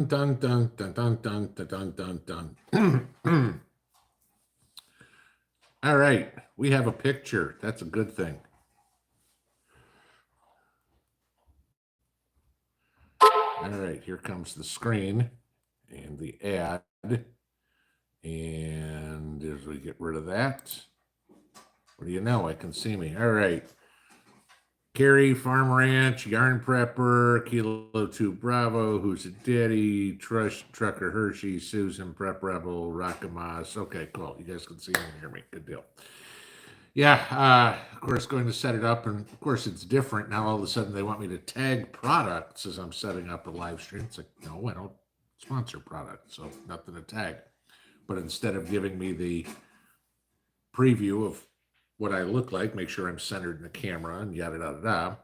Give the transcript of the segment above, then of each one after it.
dun, dun, dun, dun, dun, dun, dun, dun, dun. All right, we have a picture. That's a good thing. All right, here comes the screen and the ad. And as we get rid of that, what do you know? I can see me. All right. Carrie, Farm Ranch, Yarn Prepper, Kilo 2 Bravo, Who's a Daddy, Trucker Hershey, Susan, Prep Rebel, Rockamas. Okay, cool. You guys can see me and hear me. Good deal. Yeah, of course, going to set it up, and of course, it's different now. All of a sudden, they want me to tag products as I'm setting up a live stream. It's like, no, I don't sponsor products, so nothing to tag. But instead of giving me the preview of what I look like, make sure I'm centered in the camera, and yada yada yada,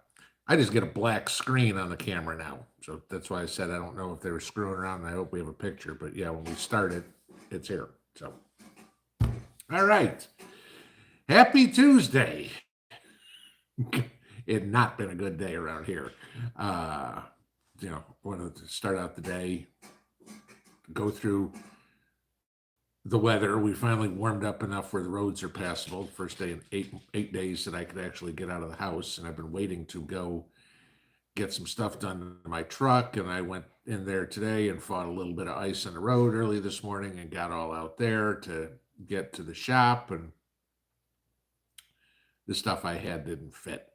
I just get a black screen on the camera now. So that's why I said I don't know if they were screwing around, and I hope we have a picture. But yeah, when we start it, it's here. So, all right. Happy Tuesday. It had not been a good day around here. Wanted to start out the day, go through the weather. We finally warmed up enough where the roads are passable. The first day in eight days that I could actually get out of the house, and I've been waiting to go get some stuff done in my truck. And I went in there today and fought a little bit of ice on the road early this morning and got all out there to get to the shop, and the stuff I had didn't fit.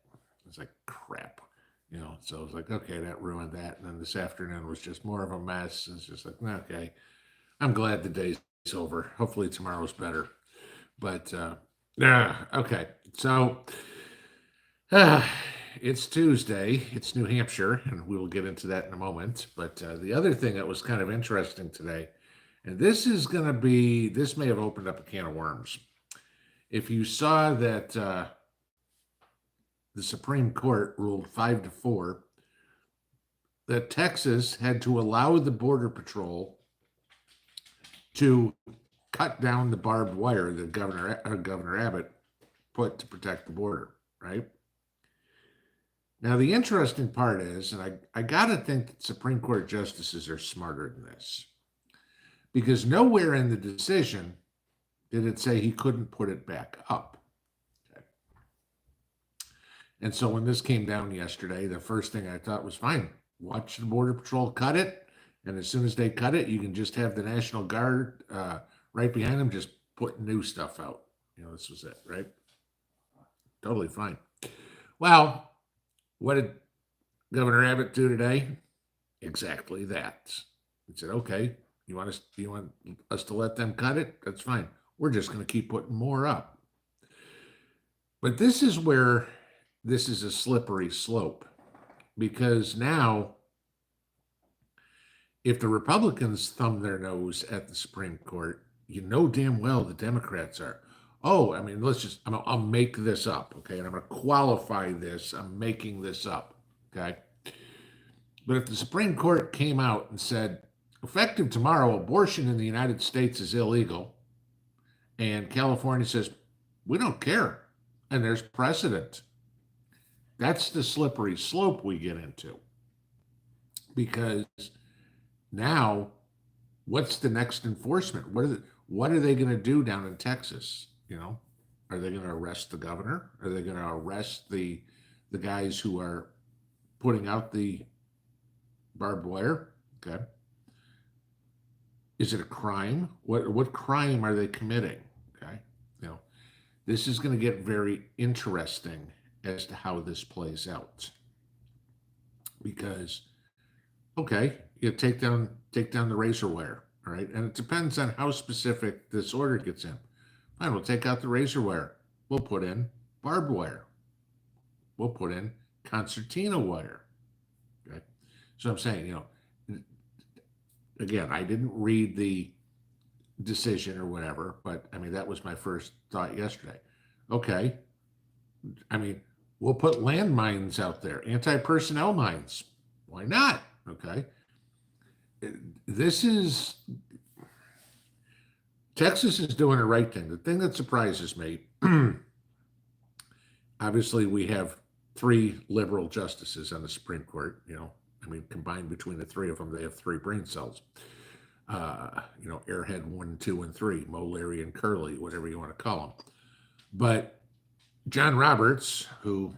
It's like crap, So I was like, okay, that ruined that. And then this afternoon was just more of a mess. It's just like, okay, I'm glad the day's over. Hopefully tomorrow's better. But okay, so it's Tuesday. It's New Hampshire, and we will get into that in a moment. But the other thing that was kind of interesting today, and this may have opened up a can of worms. If you saw that the Supreme Court ruled 5-4 that Texas had to allow the Border Patrol to cut down the barbed wire that Governor Abbott put to protect the border, right? Now, the interesting part is, and I got to think that Supreme Court justices are smarter than this, because nowhere in the decision did it say he couldn't put it back up. Okay. And so when this came down yesterday, the first thing I thought was, fine, watch the Border Patrol cut it. And as soon as they cut it, you can just have the National Guard right behind them just putting new stuff out. This was it, right? Totally fine. Well, what did Governor Abbott do today? Exactly that. He said, okay, you want us to let them cut it? That's fine. We're just going to keep putting more up. But this is where this is a slippery slope, because now, if the Republicans thumb their nose at the Supreme Court, damn well the Democrats are. Oh, I mean, I'll make this up, okay? And I'm going to qualify this. I'm making this up, okay? But if the Supreme Court came out and said, effective tomorrow, abortion in the United States is illegal, and California says, we don't care, and there's precedent, that's the slippery slope we get into. Because now, what's the next enforcement? What are they going to do down in Texas? Are they going to arrest the governor? Are they going to arrest the guys who are putting out the barbed wire? Okay. Is it a crime? What crime are they committing? Okay. This is going to get very interesting as to how this plays out. Because, okay, you take down the razor wire, all right? And it depends on how specific this order gets in. Fine, we'll take out the razor wire. We'll put in barbed wire. We'll put in concertina wire. Okay. So I'm saying, again, I didn't read the decision or whatever, but I mean, that was my first thought yesterday. Okay. I mean, we'll put landmines out there, anti-personnel mines. Why not? Okay. Texas is doing the right thing. The thing that surprises me, obviously we have 3 liberal justices on the Supreme Court, I mean, combined between the three of them, they have three brain cells. Airhead 1, 2, and 3, Mo, Larry, and Curly, whatever you want to call them. But John Roberts, who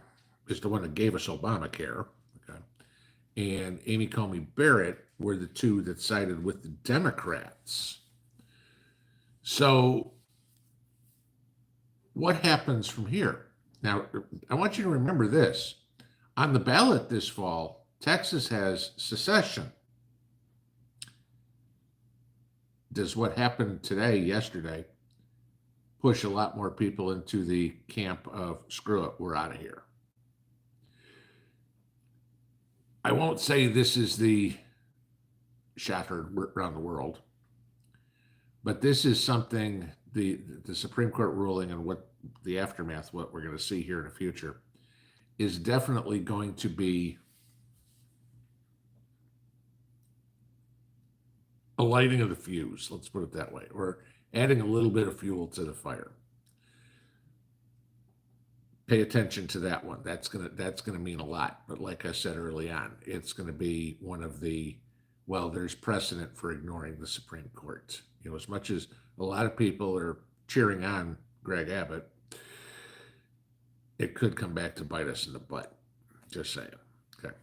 is the one that gave us Obamacare, okay, and Amy Coney Barrett were the two that sided with the Democrats. So what happens from here? Now, I want you to remember this. On the ballot this fall, Texas has secession. Does what happened yesterday, push a lot more people into the camp of screw it, we're out of here? I won't say this is the shot heard around the world, but this is something, the Supreme Court ruling and what the aftermath, what we're going to see here in the future, is definitely going to be a lighting of the fuse, let's put it that way, or adding a little bit of fuel to the fire. Pay attention to that one. That's gonna mean a lot. But like I said early on, it's going to be one of the, well, there's precedent for ignoring the Supreme Court. As much as a lot of people are cheering on Greg Abbott, it could come back to bite us in the butt. Just saying. Okay.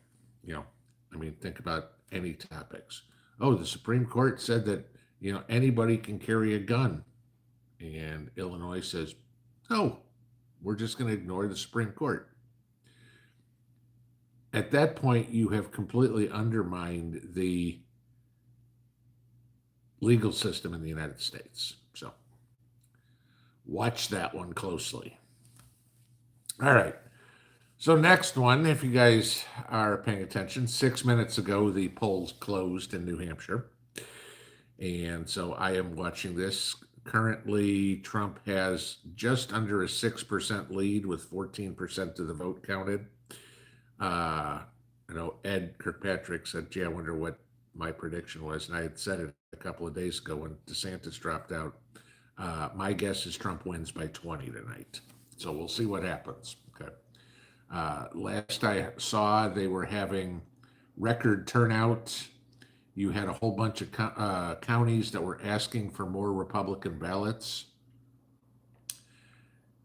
I mean, think about any topics. Oh, the Supreme Court said that, anybody can carry a gun. And Illinois says, no, we're just going to ignore the Supreme Court. At that point, you have completely undermined the legal system in the United States. So watch that one closely. All right. So next one, if you guys are paying attention, 6 minutes ago, the polls closed in New Hampshire. And so I am watching this. Currently, Trump has just under a 6% lead with 14% of the vote counted. Ed Kirkpatrick said, gee, I wonder what my prediction was. And I had said it a couple of days ago when DeSantis dropped out. My guess is Trump wins by 20 tonight. So we'll see what happens. Okay. Last I saw, they were having record turnout. You had a whole bunch of counties that were asking for more Republican ballots.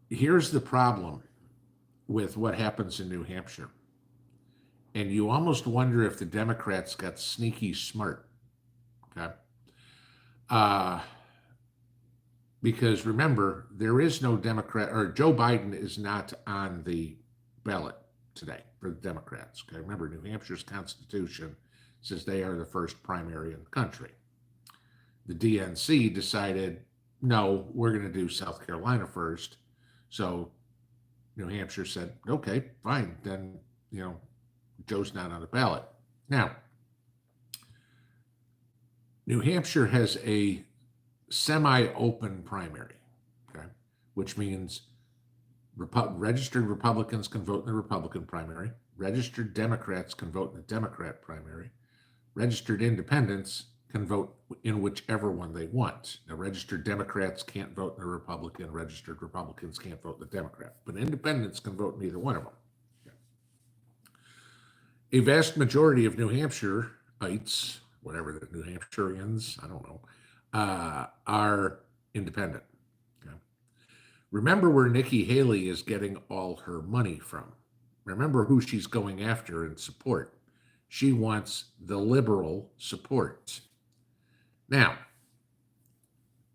Here's the problem with what happens in New Hampshire. And you almost wonder if the Democrats got sneaky smart. Okay. Because remember, there is no Democrat, or Joe Biden is not on the ballot today for the Democrats. Okay. Remember, New Hampshire's Constitution says they are the first primary in the country. The DNC decided, no, we're going to do South Carolina first. So New Hampshire said, okay, fine. Then, Joe's not on the ballot. Now, New Hampshire has a semi-open primary, okay, which means registered Republicans can vote in the Republican primary, registered Democrats can vote in the Democrat primary, registered independents can vote in whichever one they want. Now, registered Democrats can't vote in the Republican, registered Republicans can't vote in the Democrat, but independents can vote in either one of them. Okay. A vast majority of New Hampshireites, whatever the New Hampshireans, I don't know, are independent. Okay. Remember where Nikki Haley is getting all her money from. Remember who she's going after in support. She wants the liberal support. Now,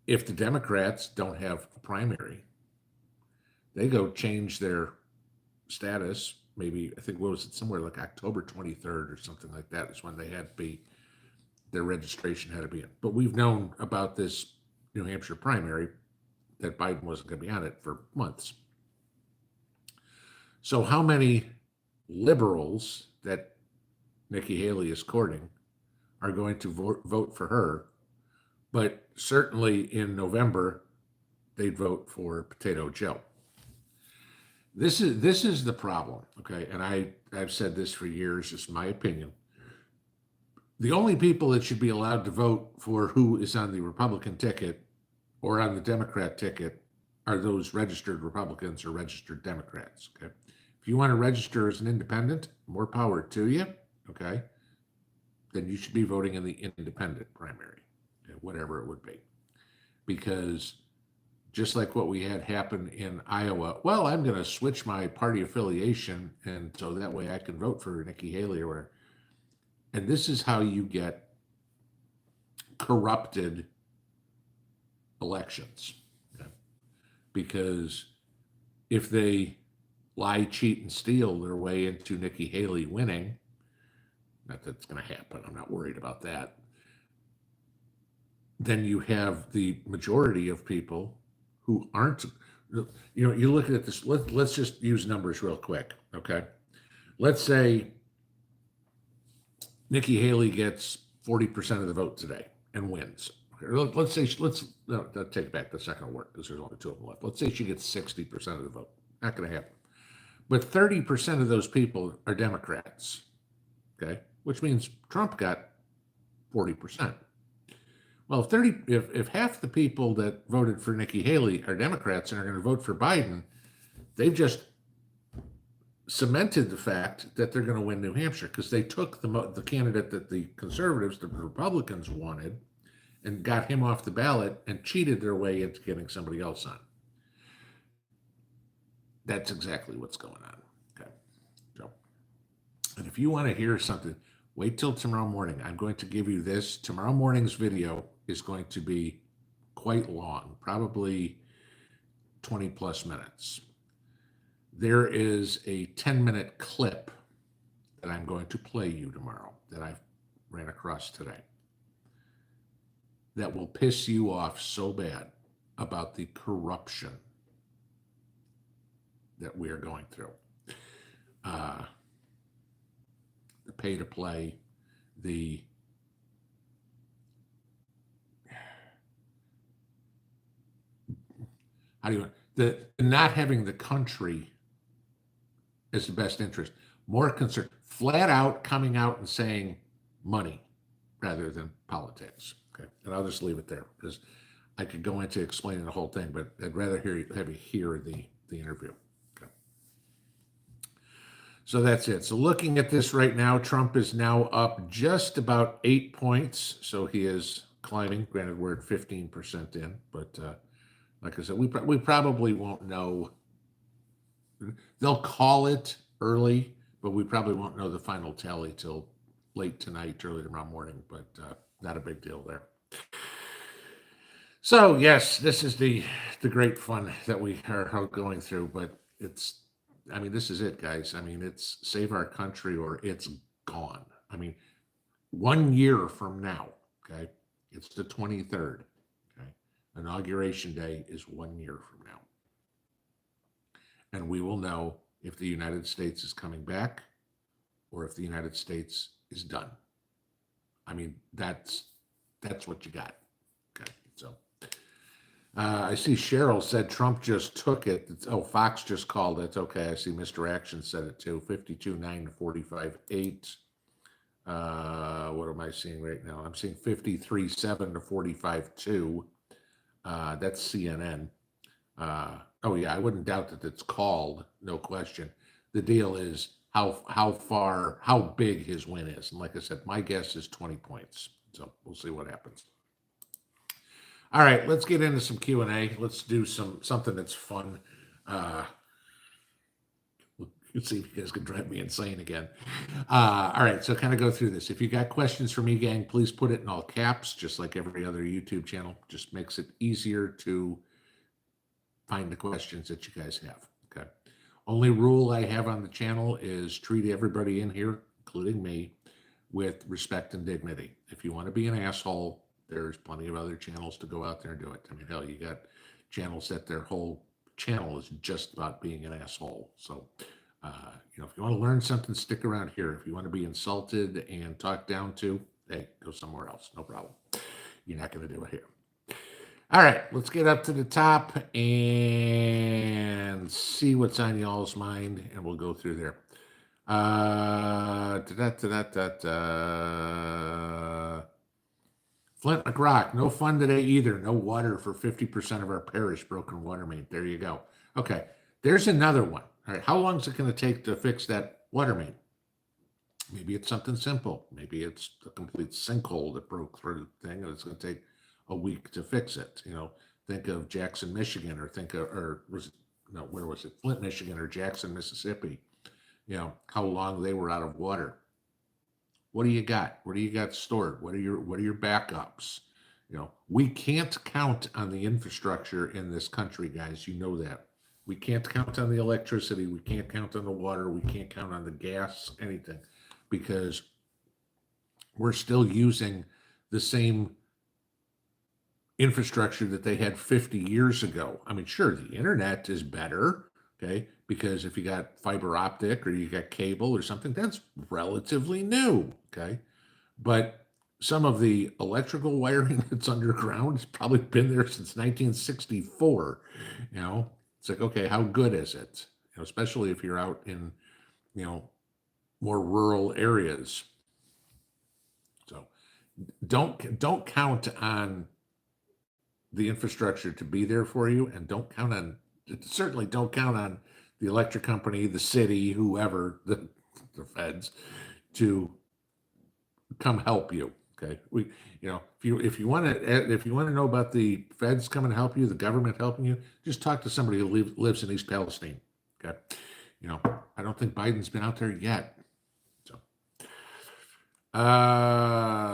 if the Democrats don't have a primary, they go change their status. Maybe, I think, what was it, somewhere like October 23rd or something like that is when they had to be, their registration had to be in. But we've known about this New Hampshire primary that Biden wasn't going to be on it for months. So how many liberals that Nikki Haley is courting are going to vote for her? But certainly in November, they'd vote for Potato Joe. This is the problem, okay? And I've said this for years, it's my opinion. The only people that should be allowed to vote for who is on the Republican ticket or on the Democrat ticket are those registered Republicans or registered Democrats, okay? If you want to register as an independent, more power to you, okay? then you should be voting in the independent primary, whatever it would be. Because just like what we had happen in Iowa, well, I'm going to switch my party affiliation, and so that way I can vote for Nikki Haley or whatever. And this is how you get corrupted elections. Okay? Because if they lie, cheat, and steal their way into Nikki Haley winning, not that it's going to happen, I'm not worried about that, then you have the majority of people who aren't, you look at this, let's just use numbers real quick, okay? Let's say Nikki Haley gets 40% of the vote today and wins. Let's say, no, take back, that's not going to work because there's only 2 of them left. Let's say she gets 60% of the vote. Not going to happen. But 30% of those people are Democrats, okay? Which means Trump got 40%. Well, if half the people that voted for Nikki Haley are Democrats and are going to vote for Biden, they've just cemented the fact that they're going to win New Hampshire because they took the candidate that the conservatives, the Republicans wanted, and got him off the ballot and cheated their way into getting somebody else on. That's exactly what's going on. Okay. So, and if you want to hear something, wait till tomorrow morning. I'm going to give you this. Tomorrow morning's video is going to be quite long, probably 20 plus minutes. There is a 10-minute clip that I'm going to play you tomorrow that I ran across today that will piss you off so bad about the corruption that we are going through. The pay to play, the not having the country as the best interest, more concerned, flat out coming out and saying money rather than politics. Okay, and I'll just leave it there because I could go into explaining the whole thing, but I'd rather have you hear the interview. Okay. So that's it. So looking at this right now, Trump is now up just about 8 points. So he is climbing. Granted, we're at 15% in, but like I said, we probably won't know. They'll call it early, but we probably won't know the final tally till late tonight, early tomorrow morning, but not a big deal there. So yes, this is the great fun that we are going through, but this is it, guys. I mean, it's save our country or it's gone. I mean, 1 year from now, okay, it's the 23rd, okay, Inauguration Day is 1 year from now. And we will know if the United States is coming back or if the United States is done. I mean, that's what you got. Okay, so I see Cheryl said Trump just took it. Fox just called it. Okay, I see Mr. Action said it too. 52-9 to 45-8. What am I seeing right now? I'm seeing 53-7 to 45-2. That's CNN. Oh yeah, I wouldn't doubt that it's called, no question. The deal is how big his win is. And like I said, my guess is 20 points. So we'll see what happens. All right, let's get into some Q&A. Let's do something that's fun. Let's see if you guys can drive me insane again. All right, so kind of go through this. If you got questions for me, gang, please put it in all caps, just like every other YouTube channel. Just makes it easier to find the questions that you guys have. Okay. Only rule I have on the channel is treat everybody in here, including me, with respect and dignity. If you want to be an asshole, there's plenty of other channels to go out there and do it. I mean, hell, you got channels that their whole channel is just about being an asshole. So, if you want to learn something, stick around here. If you want to be insulted and talked down to, hey, go somewhere else. No problem. You're not going to do it here. All right, let's get up to the top and see what's on y'all's mind, and we'll go through there. Flint McRock, no fun today either. No water for 50% of our parish, broken water main. There you go. Okay, there's another one. All right, how long is it going to take to fix that water main? Maybe it's something simple. Maybe it's a complete sinkhole that broke through the thing and it's going to take a week to fix it. Think of Jackson, Michigan, or think of, or was it, no, where was it? Flint, Michigan, or Jackson, Mississippi. How long they were out of water. What do you got? What do you got stored? What are your backups? We can't count on the infrastructure in this country, guys. You know that. We can't count on the electricity. We can't count on the water. We can't count on the gas, anything, because we're still using the same infrastructure that they had 50 years ago. I mean, sure, the internet is better, okay, because if you got fiber optic or you got cable or something, that's relatively new, okay. But some of the electrical wiring that's underground has probably been there since 1964. It's like, okay, how good is it? Especially if you're out in, you know, more rural areas. So don't count on the infrastructure to be there for you, and certainly don't count on the electric company, the city, whoever, the feds, to come help you. Okay, if you want to know about the feds coming to help you, the government helping you, just talk to somebody who lives in East Palestine. Okay, I don't think Biden's been out there yet. So,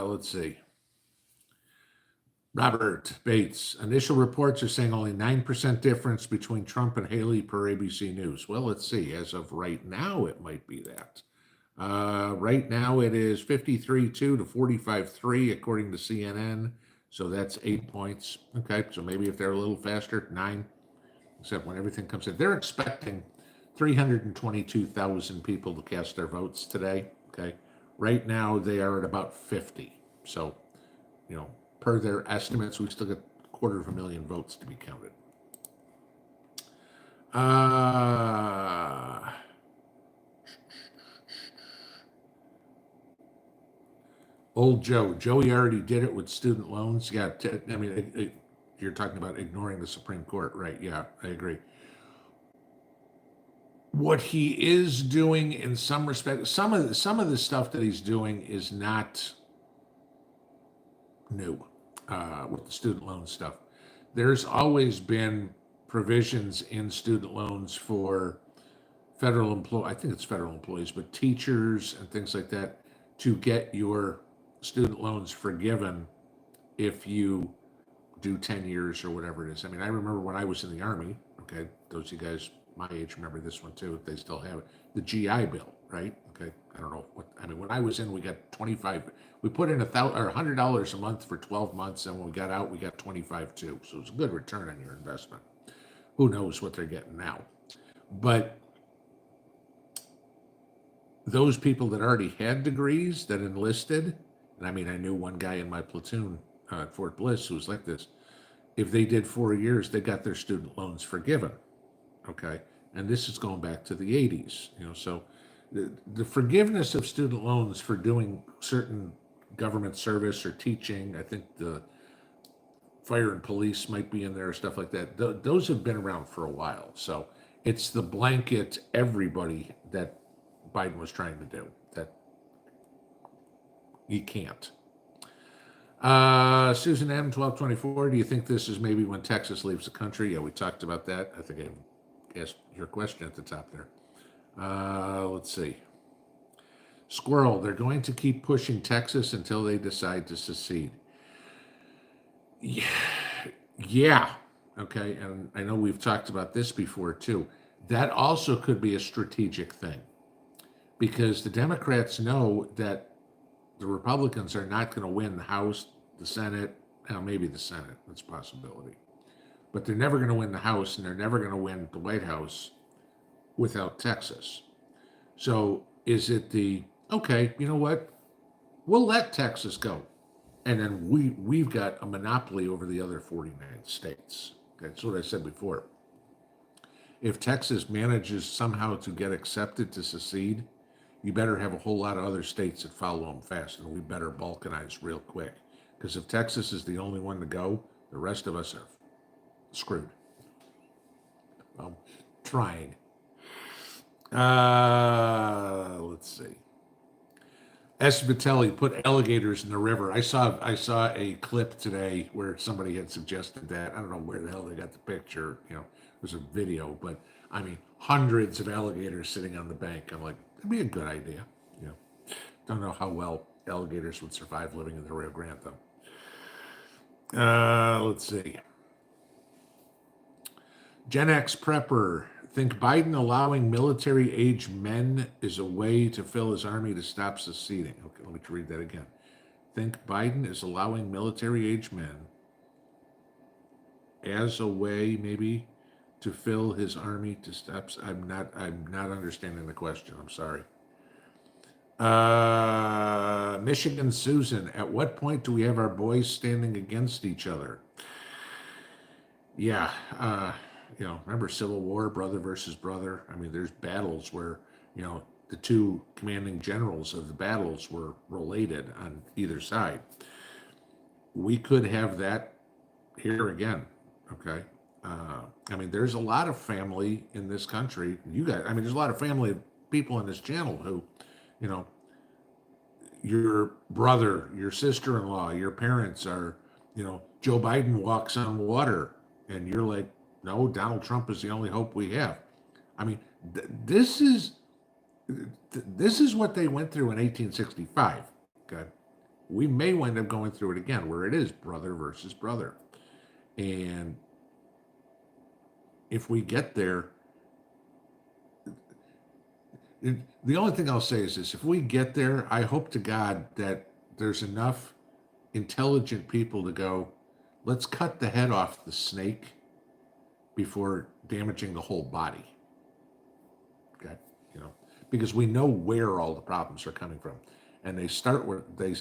let's see. Robert Bates, initial reports are saying only 9% difference between Trump and Haley per ABC News. Well, let's see. As of right now, it might be that. Right now, it is 53-2 to 45-3, according to CNN. So that's 8 points. Okay, so maybe if they're a little faster, 9, except when everything comes in. They're expecting 322,000 people to cast their votes today. Okay, right now, they are at about 50. So, per their estimates, we still got 250,000 votes to be counted. Old Joey already did it with student loans. Yeah, I mean, you're talking about ignoring the Supreme Court, right? Yeah, I agree. What he is doing, in some respects, some of the stuff that he's doing is not new, with the student loan stuff. There's always been provisions in student loans for I think it's federal employees, but teachers and things like that, to get your student loans forgiven if you do 10 years or whatever it is. I mean, I remember when I was in the Army, okay, those of you guys my age remember this one too, if they still have it, the GI Bill, right? Okay, I don't know when I was in, we got 25, we put in $100 a month for 12 months, and when we got out, we got 25 too. So it's a good return on your investment. Who knows what they're getting now? But those people that already had degrees that enlisted, and I mean, I knew one guy in my platoon at Fort Bliss who was like this. If they did 4 years, they got their student loans forgiven. Okay, and this is going back to the 80s. So the forgiveness of student loans for doing certain government service or teaching, I think the fire and police might be in there, stuff like that. Those have been around for a while. So it's the blanket everybody that Biden was trying to do that you can't. Susan M, 1224, do you think this is maybe when Texas leaves the country? Yeah, we talked about that. I think I asked your question at the top there. Let's see. Squirrel, they're going to keep pushing Texas until they decide to secede. Yeah. Yeah. Okay. And I know we've talked about this before too. That also could be a strategic thing, because the Democrats know that the Republicans are not going to win the House, the Senate, maybe the Senate, that's a possibility. But they're never going to win the House, and they're never going to win the White House without Texas. So is it okay, you know what? We'll let Texas go. And then we've got a monopoly over the other 49 states. That's what I said before. If Texas manages somehow to get accepted to secede, you better have a whole lot of other states that follow them fast, and we better balkanize real quick. Because if Texas is the only one to go, the rest of us are screwed. Well, trying. Let's see. S. Vitelli put alligators in the river. I saw a clip today where somebody had suggested that. I don't know where the hell they got the picture. It was a video, but I mean, hundreds of alligators sitting on the bank. I'm like, that'd be a good idea. You know, don't know how well alligators would survive living in the Rio Grande, though. Let's see. Gen X prepper. Think Biden allowing military age men is a way to fill his army to stop seceding. Okay, let me read that again. Think Biden is allowing military age men as a way, maybe, to fill his army to stop. I'm not understanding the question. I'm sorry. Michigan Susan. At what point do we have our boys standing against each other? Yeah, remember Civil War, brother versus brother? I mean, there's battles where, the two commanding generals of the battles were related on either side. We could have that here again, okay? I mean, there's a lot of family in this country. There's a lot of family people in this channel who, you know, your brother, your sister-in-law, your parents are, Joe Biden walks on water, and you're like, no, Donald Trump is the only hope we have. I mean, this is what they went through in 1865. Okay, we may wind up going through it again, where it is brother versus brother, and if we get there, the only thing I'll say is this: if we get there, I hope to God that there's enough intelligent people to go, let's cut the head off the snake before damaging the whole body. Okay, because we know where all the problems are coming from, and they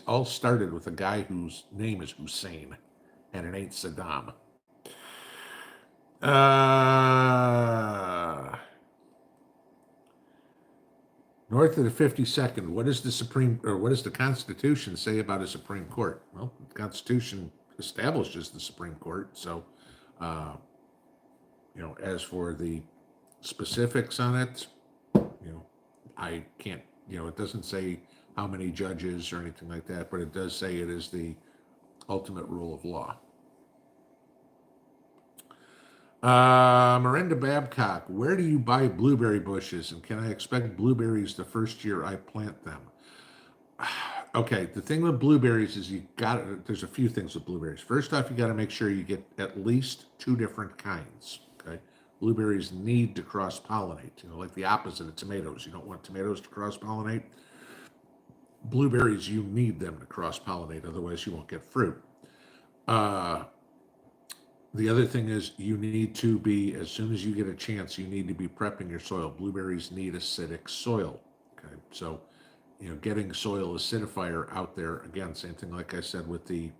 all started with a guy whose name is Hussein, and it ain't Saddam. North of the 52nd, what does the Constitution say about a Supreme Court? Well, the Constitution establishes the Supreme Court. So, as for the specifics on it, I can't, it doesn't say how many judges or anything like that, but it does say it is the ultimate rule of law. Miranda Babcock, where do you buy blueberry bushes, and can I expect blueberries the first year I plant them? Okay, the thing with blueberries is there's a few things with blueberries. First off, you got to make sure you get at least 2 different kinds. Okay, blueberries need to cross-pollinate, like the opposite of tomatoes. You don't want tomatoes to cross-pollinate. Blueberries, you need them to cross-pollinate, otherwise you won't get fruit. The other thing is you need to be, as soon as you get a chance, you need to be prepping your soil. Blueberries need acidic soil. Okay, so getting soil acidifier out there, again, same thing like I said with the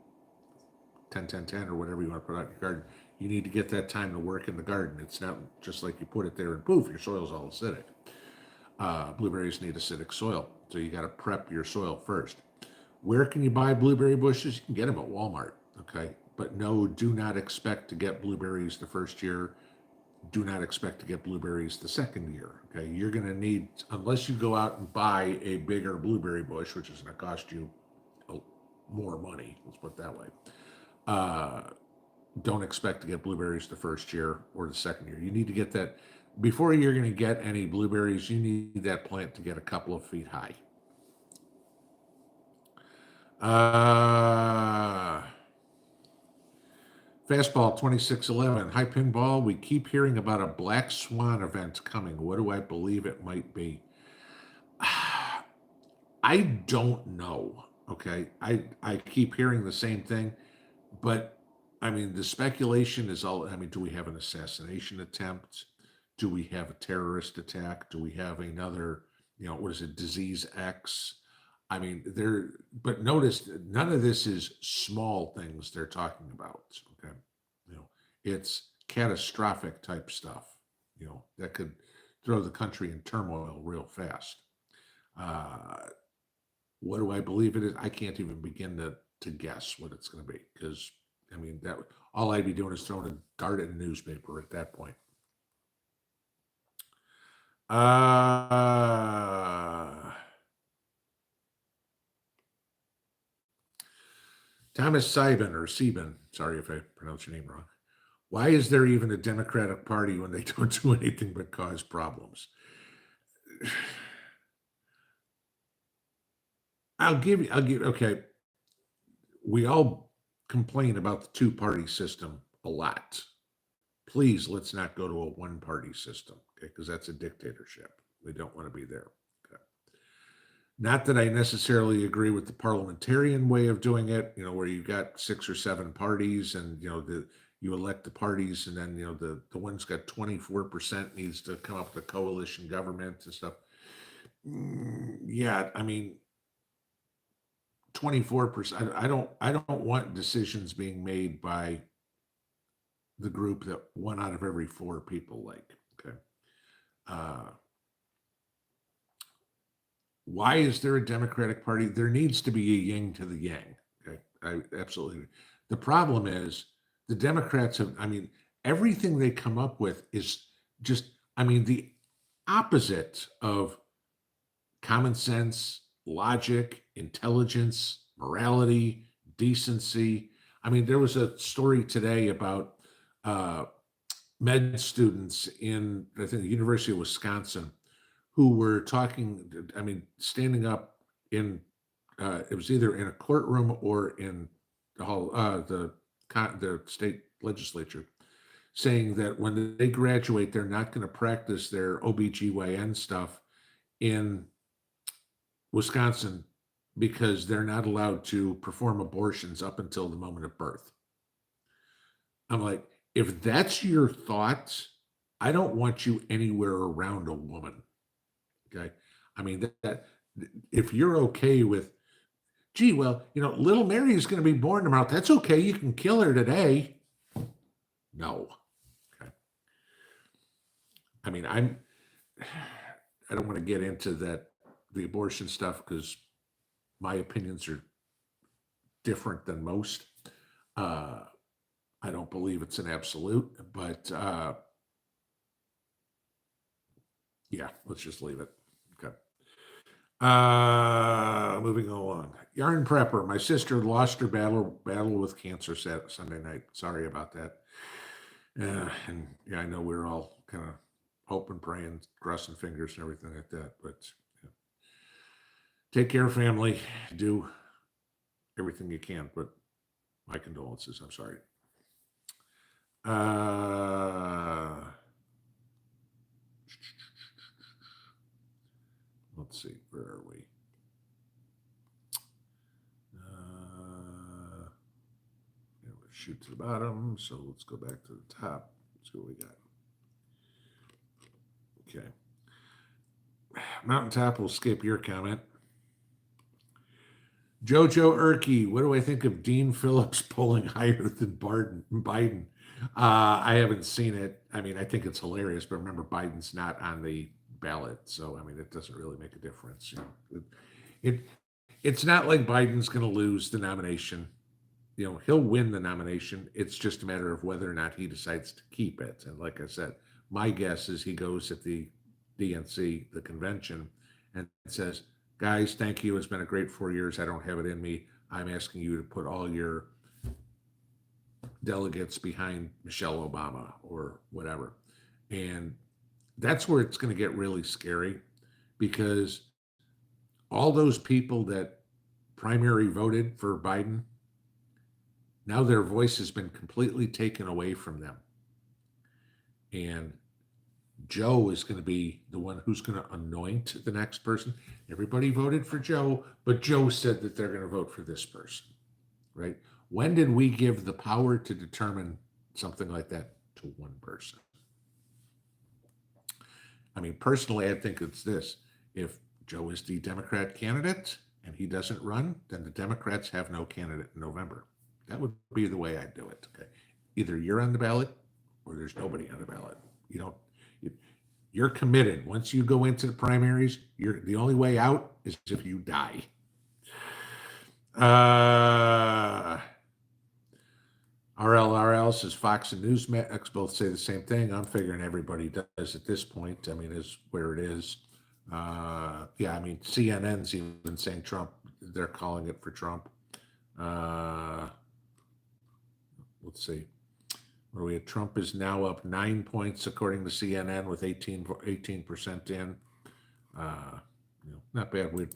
10-10-10 or whatever you want to put out in your garden. You need to get that time to work in the garden. It's not just like you put it there and poof, your soil's all acidic. Blueberries need acidic soil, so you got to prep your soil first. Where can you buy blueberry bushes? You can get them at Walmart, okay? But no, do not expect to get blueberries the first year. Do not expect to get blueberries the second year, okay? You're going to need, unless you go out and buy a bigger blueberry bush, which is going to cost you more money, let's put it that way. Don't expect to get blueberries the first year or the second year. You need to get that, before you're going to get any blueberries, you need that plant to get a couple of feet high. Fastball 2611. Hi, Pinball. We keep hearing about a Black Swan event coming. What do I believe it might be? I don't know. Okay. I keep hearing the same thing, but the speculation is all, do we have an assassination attempt? Do we have a terrorist attack? Do we have another, what is it, Disease X? But notice none of this is small things they're talking about. Okay. It's catastrophic type stuff, that could throw the country in turmoil real fast. What do I believe it is? I can't even begin to guess what it's going to be, because that all I'd be doing is throwing a dart at a newspaper at that point. Thomas Sieben, sorry if I pronounced your name wrong. Why is there even a Democratic Party when they don't do anything but cause problems? Okay. We all complain about the two-party system a lot. Please, let's not go to a one-party system, okay? Because that's a dictatorship. We don't want to be there. Okay. Not that I necessarily agree with the parliamentarian way of doing it, where you've got 6 or 7 parties and, you elect the parties and then, the one's got 24% needs to come up with a coalition government and stuff. Yeah, I mean, 24%. I don't want decisions being made by the group that 1 out of every 4 people like. Okay. Why is there a Democratic Party? There needs to be a yin to the yang. Okay. I absolutely. The problem is the Democrats have, everything they come up with is just, the opposite of common sense, logic, intelligence, morality, decency. There was a story today about med students in, I think, the University of Wisconsin who were talking, standing up in, it was either in a courtroom or in the hall, the state legislature, saying that when they graduate, they're not going to practice their OBGYN stuff in Wisconsin because they're not allowed to perform abortions up until the moment of birth. I'm like, if that's your thoughts, I don't want you anywhere around a woman. Okay. That if you're okay with, gee, well, little Mary is going to be born tomorrow. That's okay. You can kill her today. No. Okay. I don't want to get into the abortion stuff because my opinions are different than most. I don't believe it's an absolute, but yeah, let's just leave it. Okay. Moving along. Yarn Prepper. My sister lost her battle with cancer Sunday night. Sorry about that. And yeah, I know we're all kind of hoping, praying, crossing fingers and everything like that, but yeah. Take care, family. Do everything you can, but my condolences. I'm sorry. Let's see, where are we? Shoot to the bottom, so let's go back to the top. Let's see what we got. Okay. Mountaintop will skip your comment. Jojo Urkey, what do I think of Dean Phillips polling higher than Biden? I haven't seen it. I think it's hilarious, but remember, Biden's not on the ballot, so it doesn't really make a difference. It's not like Biden's going to lose the nomination. He'll win the nomination. It's just a matter of whether or not he decides to keep it. And like I said, my guess is he goes at the DNC, the convention, and says, guys, thank you. It's been a great 4 years. I don't have it in me. I'm asking you to put all your delegates behind Michelle Obama or whatever. And that's where it's going to get really scary, because all those people that primary voted for Biden, now their voice has been completely taken away from them. And Joe is going to be the one who's going to anoint the next person. Everybody voted for Joe, but Joe said that they're going to vote for this person, right? When did we give the power to determine something like that to one person? Personally, I think it's this. If Joe is the Democrat candidate and he doesn't run, then the Democrats have no candidate in November. That would be the way I'd do it. Okay. Either you're on the ballot or there's nobody on the ballot. You're committed. Once you go into the primaries, the only way out is if you die. RL says Fox and Newsmax both say the same thing. I'm figuring everybody does at this point. Is where it is. CNN's even saying Trump. They're calling it for Trump. Let's see. Where we had Trump is now up 9 points according to CNN with 18% in. Not bad. We're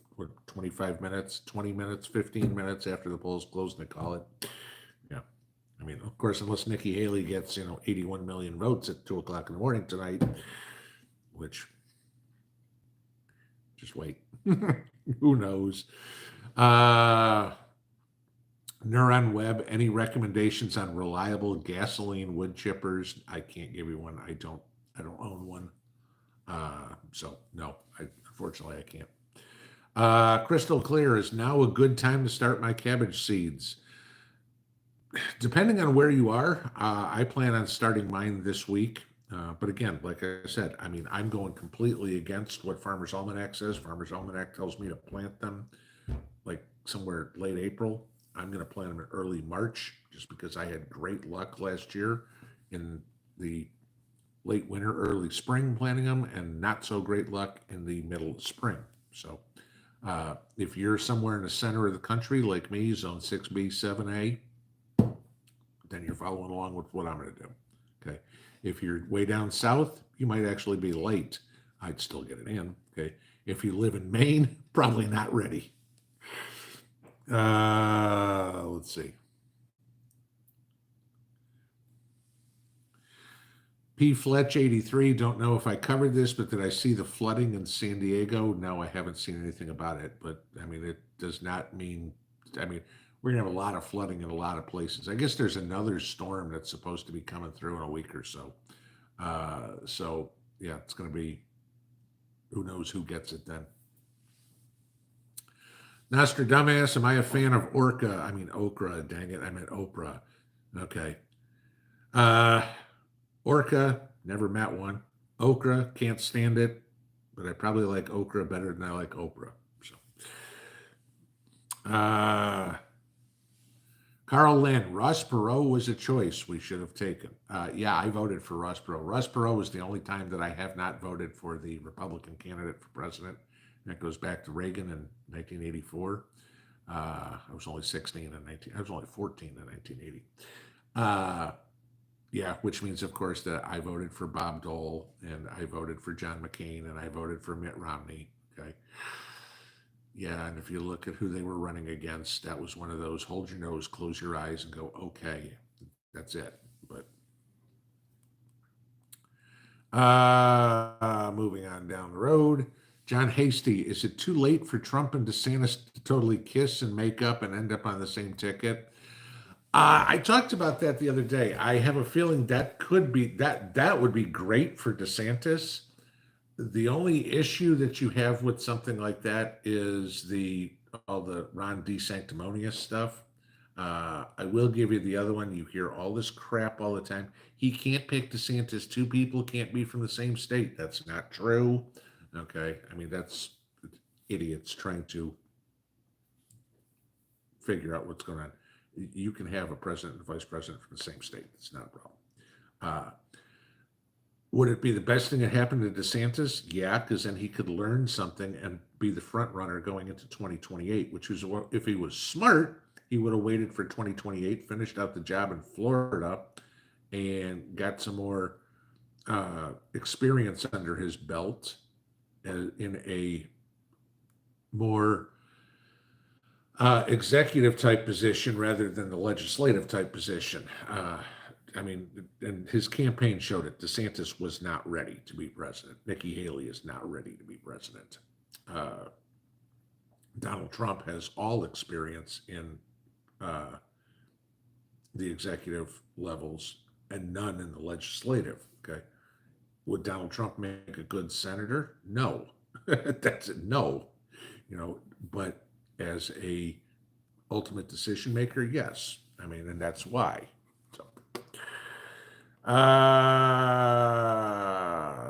25 minutes, 20 minutes, 15 minutes after the polls close, they call it. Yeah. I mean, of course, unless Nikki Haley gets, 81 million votes at 2 o'clock in the morning tonight, which just wait. Who knows? Neuron Web, any recommendations on reliable gasoline wood chippers? I can't give you one. I don't own one. So no, unfortunately I can't. Crystal Clear, is now a good time to start my cabbage seeds? Depending on where you are, I plan on starting mine this week. But again, like I said, I mean, I'm going completely against what Farmer's Almanac says. Farmer's Almanac tells me to plant them like somewhere late April. I'm going to plant them in early March just because I had great luck last year in the late winter, early spring planting them, and not so great luck in the middle of spring. So if you're somewhere in the center of the country like me, zone 6B, 7A, then you're following along with what I'm going to do. Okay. If you're way down south, you might actually be late. I'd still get it in. Okay. If you live in Maine, probably not ready. Let's see. P. Fletch 83, don't know if I covered this, but did I see the flooding in San Diego? No, I haven't seen anything about it, but I mean, it does not mean, I mean, we're gonna have a lot of flooding in a lot of places. I guess there's another storm that's supposed to be coming through in a week or so. So yeah, it's gonna be, who knows who gets it then. Nostradamus, am I a fan of Orca? I mean, Okra, dang it, I meant Oprah. Okay. Orca, never met one. Okra, can't stand it, but I probably like okra better than I like Oprah. So, Carl Lynn, Ross Perot was a choice we should have taken. Yeah, I voted for Ross Perot. Ross Perot was the only time that I have not voted for the Republican candidate for president. That goes back to Reagan in 1984. I was only 16 in 19. I was only 14 in 1980. Yeah, which means, of course, that I voted for Bob Dole, and I voted for John McCain, and I voted for Mitt Romney. Okay. Yeah, and if you look at who they were running against, that was one of those hold your nose, close your eyes, and go, okay, that's it. But moving on down the road, John Hasty, is it too late for Trump and DeSantis to totally kiss and make up and end up on the same ticket? I talked about that the other day. I have a feeling that could be that would be great for DeSantis. The only issue that you have with something like that is all the Ron DeSanctimonious stuff. I will give you the other one. You hear all this crap all the time. He can't pick DeSantis. Two people can't be from the same state. That's not true. Okay. I mean, that's idiots trying to figure out what's going on. You can have a president and vice president from the same state. It's not a problem. Would it be the best thing that happened to DeSantis? Yeah, because then he could learn something and be the front runner going into 2028, which is what, if he was smart, he would have waited for 2028, finished out the job in Florida, and got some more experience under his belt in a more executive type position rather than the legislative type position. I mean, and his campaign showed it. DeSantis was not ready to be president. Nikki Haley is not ready to be president. Donald Trump has all experience in the executive levels and none in the legislative. Okay. Would Donald Trump make a good senator? No. That's it. No. But as a ultimate decision maker, yes. I mean, and that's why. So,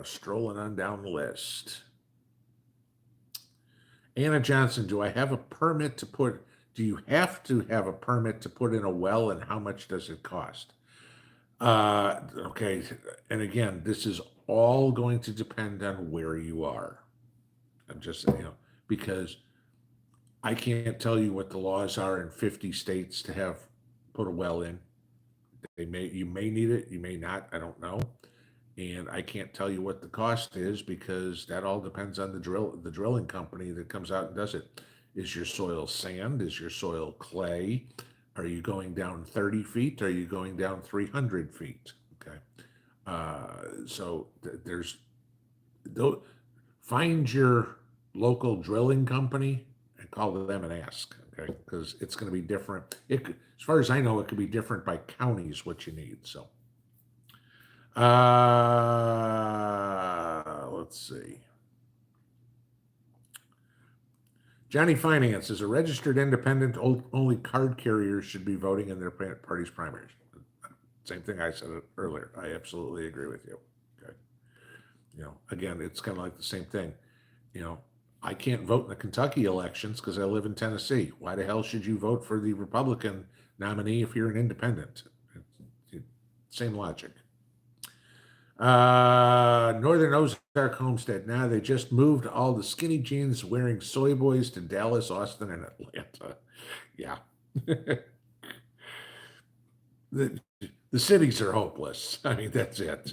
strolling on down the list. Anna Johnson, do you have to have a permit to put in a well, and how much does it cost? Okay. And again, this is all going to depend on where you are. I'm just, because I can't tell you what the laws are in 50 states to have put a well in. You may need it, you may not, I don't know. And I can't tell you what the cost is because that all depends on the drilling company that comes out and does it. Is your soil sand? Is your soil clay? Are you going down 30 feet? Are you going down 300 feet? Okay. So there's, find your local drilling company and call them and ask, okay? Because it's going to be different. As far as I know, it could be different by counties what you need. So, let's see. Johnny Finance is a registered independent. Only card carriers should be voting in their party's primaries. Same thing I said earlier. I absolutely agree with you. Okay. Again, it's kind of like the same thing. I can't vote in the Kentucky elections because I live in Tennessee. Why the hell should you vote for the Republican nominee if you're an independent? Same logic. Northern Ozark Homestead. Now they just moved all the skinny jeans wearing soy boys to Dallas, Austin, and Atlanta. Yeah. the cities are hopeless. I mean, that's it,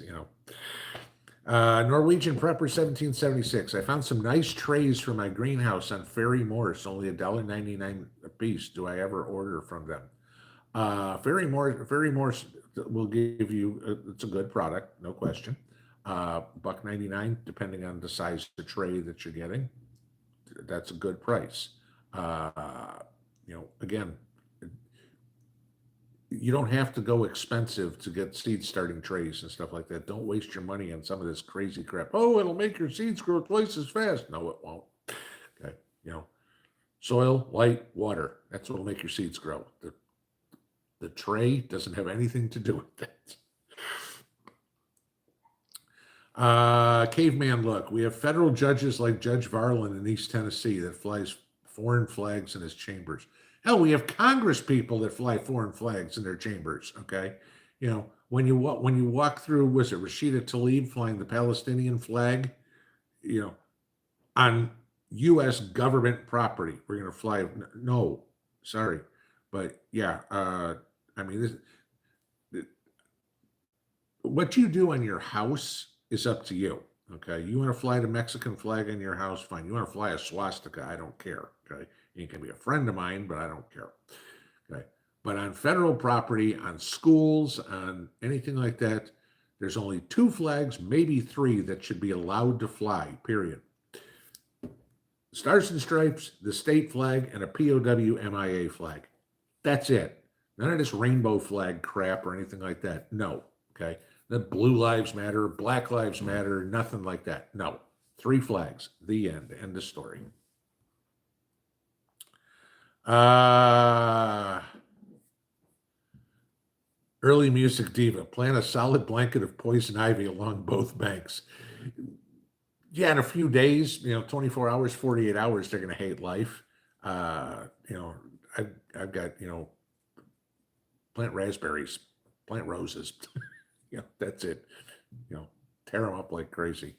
Norwegian Prepper 1776. I found some nice trays for my greenhouse on Ferry Morse, only $1.99 a piece. Do I ever order from them? Ferry Morse will give you, it's a good product, no question. $1.99, depending on the size of the tray that you're getting. That's a good price. Again, you don't have to go expensive to get seed starting trays and stuff like that. Don't waste your money on some of this crazy crap. Oh, it'll make your seeds grow twice as fast. No, it won't. Okay. Soil, light, water. That's what'll make your seeds grow. The tray doesn't have anything to do with that. Caveman look. We have federal judges like Judge Varlin in East Tennessee that flies foreign flags in his chambers. Hell, we have Congress people that fly foreign flags in their chambers. Okay, when you walk through, was it Rashida Tlaib flying the Palestinian flag? On U.S. government property, we're going to fly. No, sorry, but yeah. I mean, what you do on your house is up to you. Okay, you want to fly the Mexican flag on your house, fine. You want to fly a swastika, I don't care. Okay, you can be a friend of mine, but I don't care. Okay, but on federal property, on schools, on anything like that, there's only 2 flags, maybe 3 that should be allowed to fly. Period. Stars and Stripes, the state flag, and a POW MIA flag. That's it. None of this rainbow flag crap or anything like that. No. Okay. The Blue Lives Matter, Black Lives Matter, nothing like that. No. 3 flags. The end. End of story. Early music diva. Plant a solid blanket of poison ivy along both banks. Yeah, in a few days, 24 hours, 48 hours, they're going to hate life. I've got, plant raspberries, plant roses. That's it. Tear them up like crazy.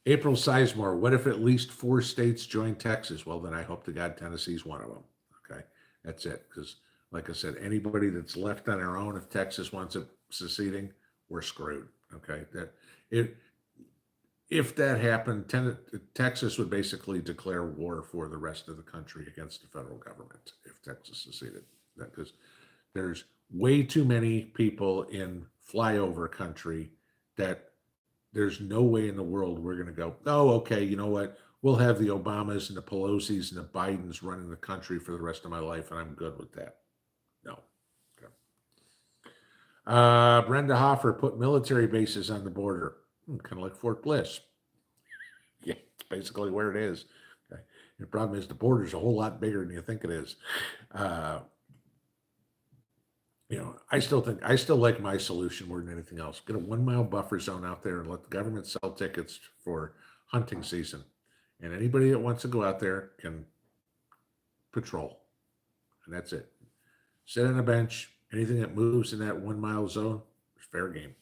April Sizemore, what if at least 4 states join Texas? Well, then I hope to God Tennessee's one of them. Okay, that's it. Because, like I said, anybody that's left on their own, if Texas wants it seceding, we're screwed. Okay, if that happened, Texas would basically declare war for the rest of the country against the federal government if Texas seceded. Because there's way too many people in flyover country that there's no way in the world we're going to go, oh, okay, you know what? We'll have the Obamas and the Pelosi's and the Bidens running the country for the rest of my life, and I'm good with that. No. Okay. Brenda Hoffer put military bases on the border. Kind of like Fort Bliss. Yeah, it's basically where it is. Okay. The problem is the border's a whole lot bigger than you think it is. I still like my solution more than anything else. Get a 1 mile buffer zone out there and let the government sell tickets for hunting season. And anybody that wants to go out there can patrol. And that's it. Sit on a bench. Anything that moves in that 1 mile zone is fair game.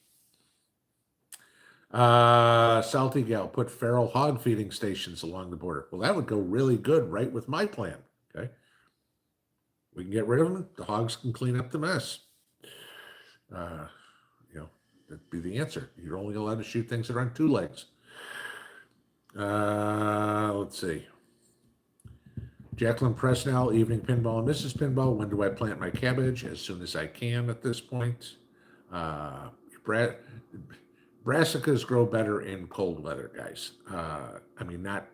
Salty Gal put feral hog feeding stations along the border. Well, that would go really good right with my plan. Okay. We can get rid of them. The hogs can clean up the mess. Uh, that'd be the answer. You're only allowed to shoot things that are on two legs. Let's see. Jacqueline Presnell, evening pinball and Mrs. Pinball. When do I plant my cabbage? As soon as I can at this point. Brassicas grow better in cold weather, guys. I mean, not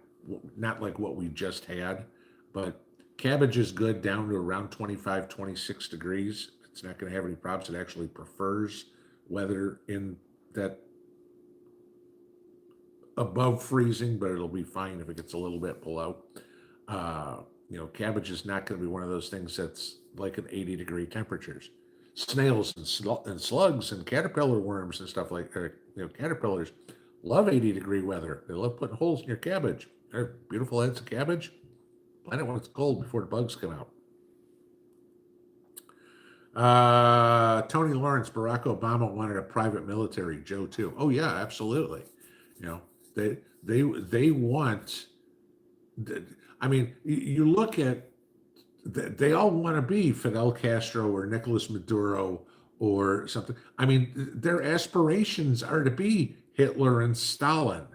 like what we just had, but cabbage is good down to around 25, 26 degrees. It's not going to have any problems. It actually prefers weather in that above freezing, but it'll be fine if it gets a little bit below. Cabbage is not going to be one of those things that's like an 80-degree temperatures. Snails and slugs and caterpillar worms and stuff like that. Caterpillars love 80-degree weather. They love putting holes in your cabbage. They're beautiful heads of cabbage. Plant it when it's cold before the bugs come out. Tony Lawrence, Barack Obama wanted a private military. Joe too. Oh yeah, absolutely. They want. I mean, you look at. They all want to be Fidel Castro or Nicolas Maduro or something. I mean, their aspirations are to be Hitler and Stalin,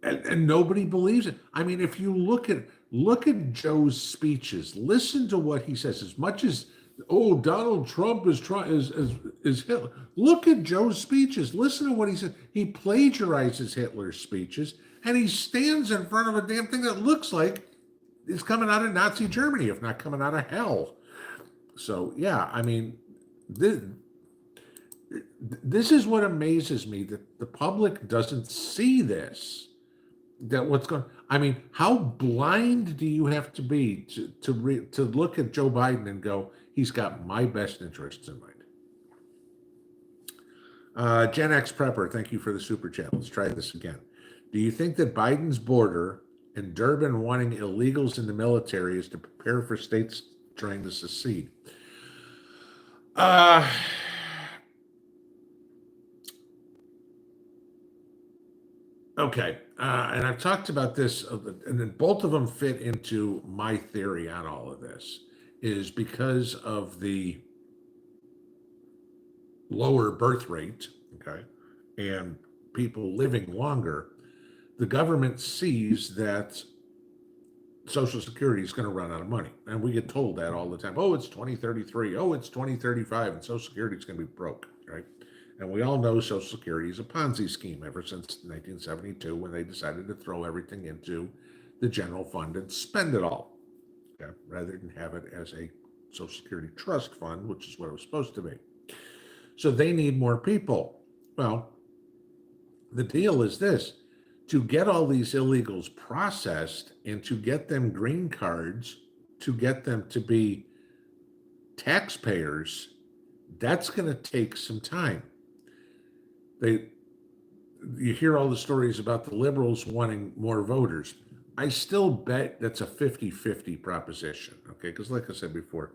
and nobody believes it. I mean, if you look at Joe's speeches, listen to what he says. As much as Donald Trump is Hitler. Look at Joe's speeches. Listen to what he said. He plagiarizes Hitler's speeches, and he stands in front of a damn thing that looks like it's coming out of Nazi Germany, if not coming out of hell. So yeah, I mean, this is what amazes me, that the public doesn't see this. That what's going. I mean, how blind do you have to be to look at Joe Biden and go, he's got my best interests in mind. Gen X Prepper, thank you for the super chat. Let's try this again. Do you think that Biden's border and Durbin wanting illegals in the military is to prepare for states trying to secede? Okay, and I've talked about this, and then both of them fit into my theory on all of this, is because of the lower birth rate, okay, and people living longer. The government sees that Social Security is going to run out of money. And we get told that all the time. Oh, it's 2033. Oh, it's 2035. And Social Security is going to be broke, right? And we all know Social Security is a Ponzi scheme ever since 1972, when they decided to throw everything into the general fund and spend it all, okay, rather than have it as a Social Security trust fund, which is what it was supposed to be. So they need more people. Well, the deal is this. To get all these illegals processed and to get them green cards, to get them to be taxpayers, that's going to take some time. You hear all the stories about the liberals wanting more voters. I still bet that's a 50-50 proposition, okay? Because like I said before,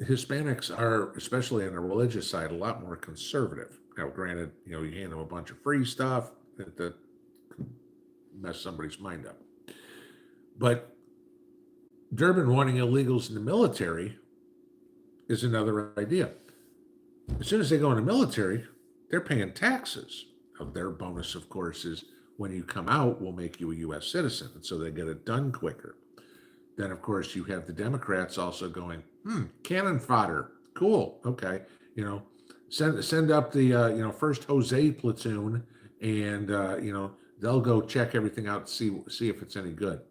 Hispanics are, especially on the religious side, a lot more conservative. Now, granted, you hand them a bunch of free stuff that mess somebody's mind up. But Durbin wanting illegals in the military is another idea. As soon as they go in the military, they're paying taxes. Their bonus, of course, is when you come out, we'll make you a U.S. citizen. And so they get it done quicker. Then, of course, you have the Democrats also going, cannon fodder. Cool. Okay. Send up the, first Jose platoon, and, they'll go check everything out to see if it's any good.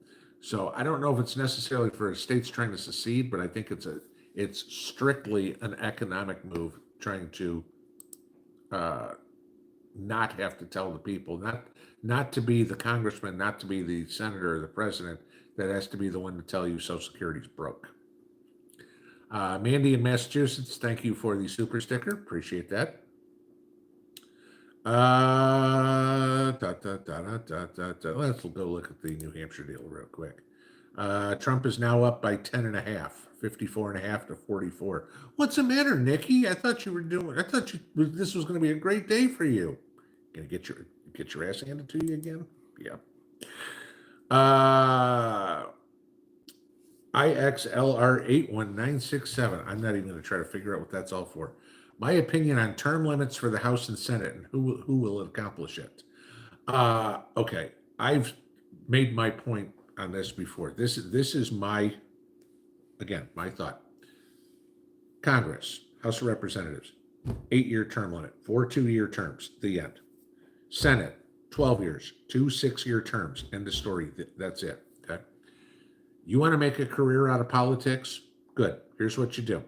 So I don't know if it's necessarily for states trying to secede, but I think it's strictly an economic move, trying to not have to tell the people, not to be the congressman, not to be the senator or the president that has to be the one to tell you Social Security's broke. Mandy in Massachusetts, thank you for the super sticker. Appreciate that. Let's go look at the New Hampshire deal real quick. Trump is now up by 10.5, 54.5 to 44. What's the matter, Nikki? I thought this was going to be a great day for you. Gonna get your ass handed to you again? Yeah. IXLR81967. I'm not even going to try to figure out what that's all for. My opinion on term limits for the House and Senate and who will accomplish it. Okay, I've made my point on this before. This is my thought. Congress, House of Representatives, 8-year term limit, 4 2-year terms. The end. Senate, 12 years, 2 6-year terms. End of story. That's it. Okay. You want to make a career out of politics? Good. Here's what you do.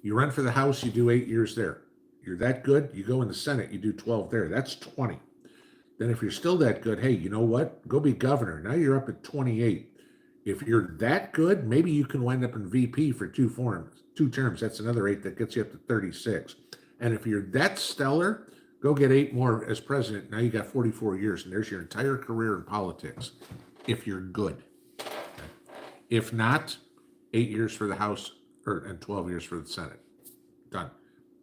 You run for the House, you do 8 years there. You're that good, you go in the Senate, you do 12 there. That's 20. Then if you're still that good, hey, you know what? Go be governor. Now you're up at 28. If you're that good, maybe you can wind up in VP for 2 terms. That's another 8. That gets you up to 36. And if you're that stellar, go get 8 more as president. Now you got 44 years, and there's your entire career in politics. If you're good. Okay. If not, 8 years for the House and 12 years for the Senate. Done.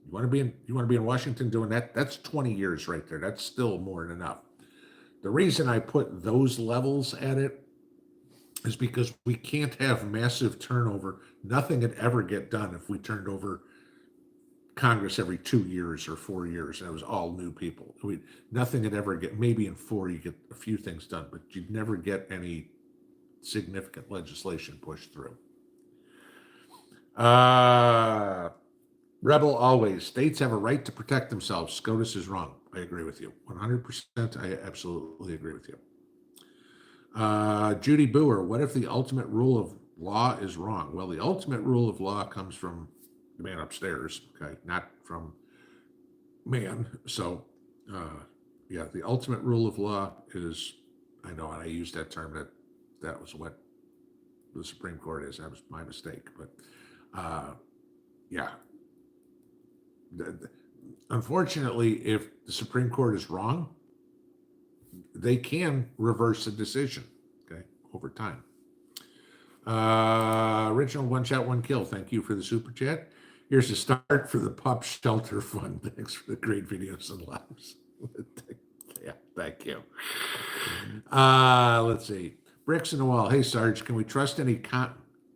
You want to be in Washington doing that? That's 20 years right there. That's still more than enough. The reason I put those levels at it is because we can't have massive turnover. Nothing would ever get done if we turned over Congress every 2 years or 4 years and it was all new people. Nothing would ever get, maybe in 4 you get a few things done, but you'd never get any significant legislation pushed through. Rebel always. States have a right to protect themselves. SCOTUS is wrong. I agree with you. 100%. I absolutely agree with you. Judy Boer, what if the ultimate rule of law is wrong? Well, the ultimate rule of law comes from the man upstairs, okay, not from man. So, yeah, the ultimate rule of law is, I know, and I used that term, that was what the Supreme Court is. That was my mistake. But, yeah. Unfortunately, if the Supreme Court is wrong, they can reverse a decision, okay, over time. Original One Shot, One Kill. Thank you for the super chat. Here's a start for the Pup Shelter Fund. Thanks for the great videos and lives. Yeah, thank you. Let's see. Bricks in the Wall. Hey, Sarge, can we trust any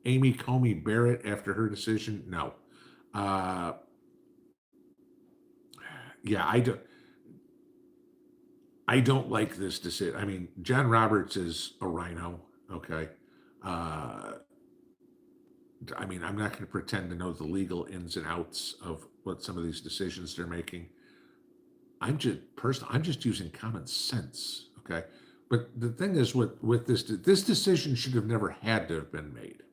Amy Comey Barrett after her decision? No. Yeah, I don't like this decision. I mean, John Roberts is a rhino, okay? I mean, I'm not going to pretend to know the legal ins and outs of what some of these decisions they're making. I'm just using common sense, okay? But the thing is, with this decision should have never had to have been made,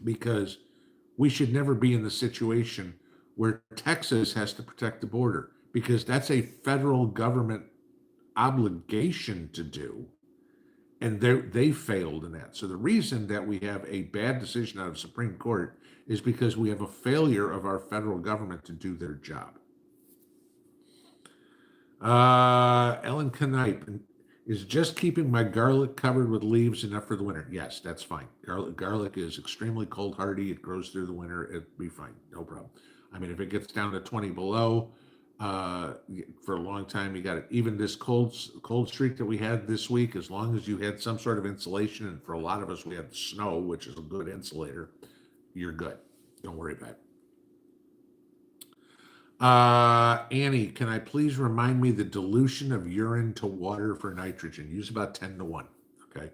because we should never be in the situation where Texas has to protect the border, because that's a federal government obligation to do, and they failed in that. So the reason that we have a bad decision out of the Supreme Court is because we have a failure of our federal government to do their job. Ellen Knipe, is just keeping my garlic covered with leaves enough for the winter? Yes, that's fine. Garlic is extremely cold hardy. It grows through the winter. It'd be fine. No problem. I mean, if it gets down to 20 below, for a long time, you got it. Even this cold streak that we had this week, as long as you had some sort of insulation, and for a lot of us, we had the snow, which is a good insulator, you're good. Don't worry about it. Annie, can I please remind me the dilution of urine to water for nitrogen? Use about 10 to 1, okay?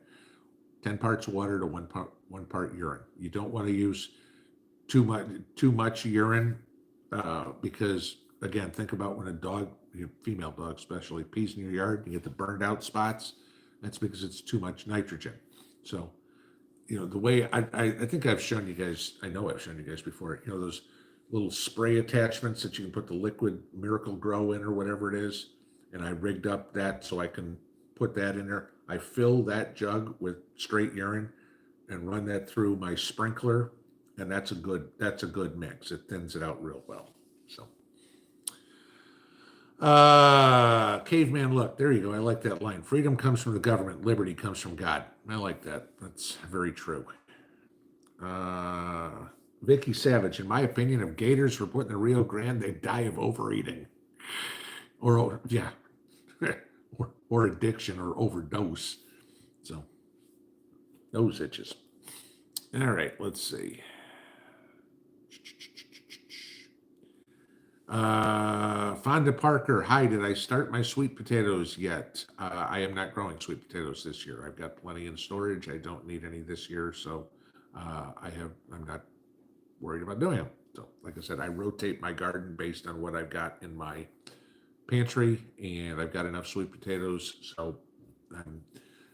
10 parts water to 1 part urine. You don't want to use too much urine, because, again, think about when a dog, female dog especially, pees in your yard, you get the burned out spots. That's because it's too much nitrogen. So, the way I think I've shown you guys, I know I've shown you guys before, those little spray attachments that you can put the liquid Miracle Grow in or whatever it is. And I rigged up that so I can put that in there. I fill that jug with straight urine and run that through my sprinkler. And that's a good mix. It thins it out real well. So, caveman look, there you go. I like that line. Freedom comes from the government. Liberty comes from God. I like that. That's very true. Vicky Savage, in my opinion, if gators were put in the Rio Grande, they'd die of overeating. yeah, or addiction or overdose. So those itches. All right, let's see. Fonda Parker, hi, did I start my sweet potatoes yet? I am not growing sweet potatoes this year. I've got plenty in storage. I don't need any this year, so I'm not worried about doing them. So, like I said, I rotate my garden based on what I've got in my pantry, and I've got enough sweet potatoes. So, um,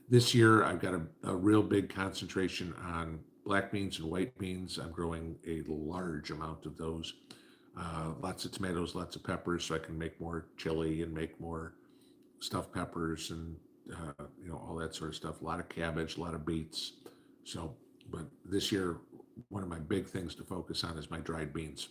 this year I've got a real big concentration on black beans and white beans. I'm growing a large amount of those. Lots of tomatoes, lots of peppers, so I can make more chili and make more stuffed peppers and all that sort of stuff. A lot of cabbage, a lot of beets. So, but this year, one of my big things to focus on is my dried beans.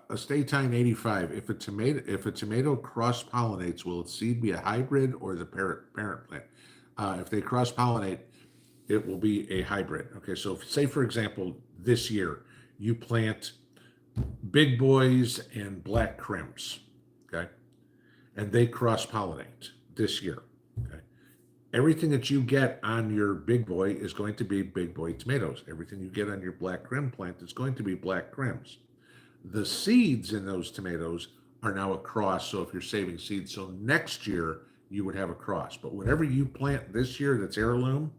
Estate Time 85. If a tomato cross pollinates, will its seed be a hybrid or the parent plant? If they cross pollinate, it will be a hybrid. Okay, so say for example, this year you plant big boys and black crims, okay, and they cross pollinate this year. Okay, everything that you get on your big boy is going to be big boy tomatoes. Everything you get on your black crim plant is going to be black crims. The seeds in those tomatoes are now a cross. So if you're saving seeds, so next year you would have a cross. But whatever you plant this year that's heirloom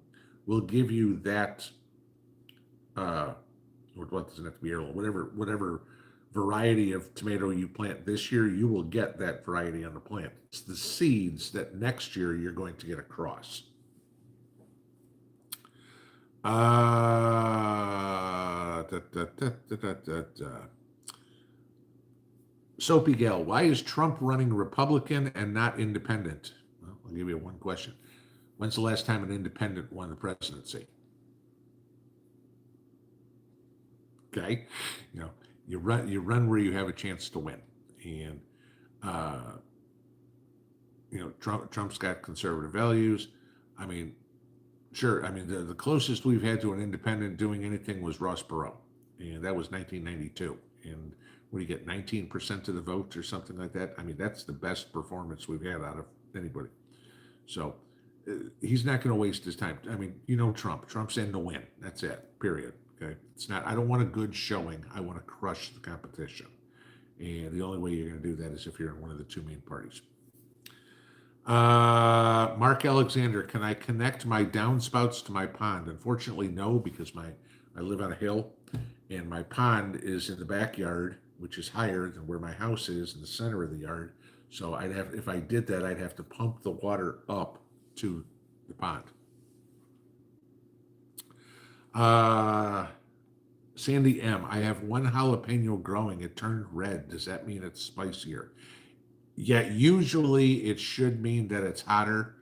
will give you that. Or what doesn't have to be heirloom? Whatever variety of tomato you plant this year, you will get that variety on the plant. It's the seeds that next year you're going to get a cross. Soapy Gal, why is Trump running Republican and not independent? Well, I'll give you one question. When's the last time an independent won the presidency? Okay, you run where you have a chance to win, and uh, Trump's got conservative values. I mean, sure. I mean, the closest we've had to an independent doing anything was Ross Perot, and that was 1992. And what do you get, 19% of the vote or something like that? I mean, that's the best performance we've had out of anybody. So he's not going to waste his time. I mean, Trump. Trump's in to win. That's it. Period. Okay. It's not. I don't want a good showing. I want to crush the competition. And the only way you're going to do that is if you're in one of the two main parties. Mark Alexander, can I connect my downspouts to my pond? Unfortunately, no, because I live on a hill, and my pond is in the backyard, which is higher than where my house is in the center of the yard. So if I did that, I'd have to pump the water up to the pond. Sandy M, I have one jalapeno growing. It turned red. Does that mean it's spicier? Yeah, usually it should mean that it's hotter.